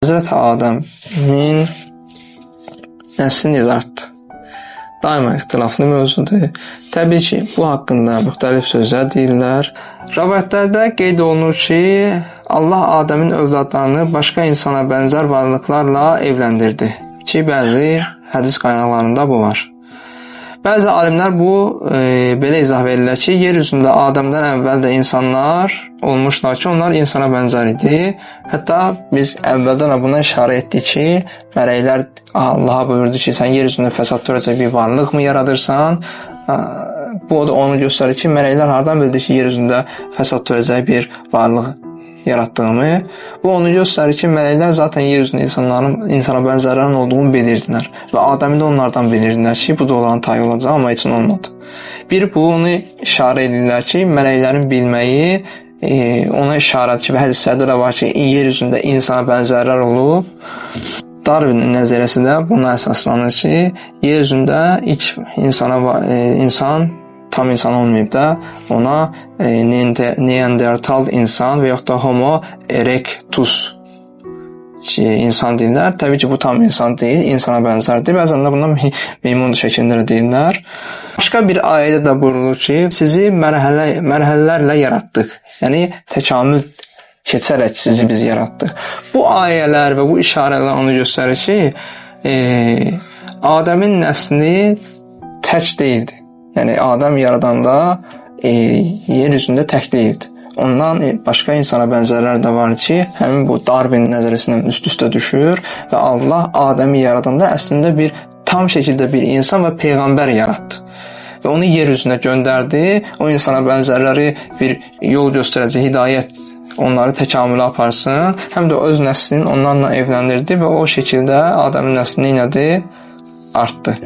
Hazreti Adəmin nəsli necə artdı? Daima ixtilaflı mövzudur. Təbii ki, bu haqqında müxtəlif sözlər deyirlər. Rəvayətlərdə qeyd olunur ki, Allah Adəmin övladlarını başqa insana bənzər varlıqlarla evləndirdi ki, bəzi hədis qaynaqlarında bu var. Bəzi alimlər bu belə izah verirlər ki, yer üzündə Adəmdən əvvəl də insanlar olmuşlar ki, onlar insana bənzər idi. Hətta biz əvvəldən buna işarə etdik ki, mələklər Allaha buyurdu ki, sən yer üzündə fəsad törədəcək bir varlıq mı yaradırsan? Bu da onu göstərir ki, mələklər hardan bildi ki, yer üzündə fəsad törədəcək bir varlıq yaratdığımı. Bu onu göstərir ki, mələklər zaten yer üzündə insana bənzərlərin olduğunu bilirdilər və Adəmi də onlardan bilirdilər ki, bu da onların tayı olacaq, amma heç olmadı. Bir bu onu işarə edirlər ki, mələklərin bilməyi ona işarədir ki, və hədislərdə də var ki, yer üzündə insana bənzərlər olub. Darwinin nəzəriyyəsi də buna əsaslanır ki, yer üzündə ilk insan tam insan olmayıb da, ona Neandertal insan və yaxud da Homo erectus ki, insan deyirlər. Təbii ki, bu tam insan deyil, insana bənzərdir. Bəzən də buna meymun şəklində deyirlər. Başqa bir ayədə də buyurulur ki, sizi mərhələlərlə yaratdıq. Yəni, təkamül keçərək sizi biz yaratdıq. Bu ayələr və bu işarələr onu göstərir ki, Adəmin nəsli tək deyildi. Yəni, Adəm yaradanda yer üzündə tək deyildi. Ondan başqa insana bənzərlər də var ki, həmin bu Darwin nəzəriyyəsindən üst-üstə düşür və Allah Adəmi yaradanda əslində bir tam şəkildə bir insan və peyğəmbər yaratdı. Və onu yer üzünə göndərdi, o insana bənzərləri bir yol göstərəcək, hidayət onları təkamülə aparsın, həm də öz nəslini onlarla evləndirdi və o şəkildə Adəmin nəsli nədir? Artdı.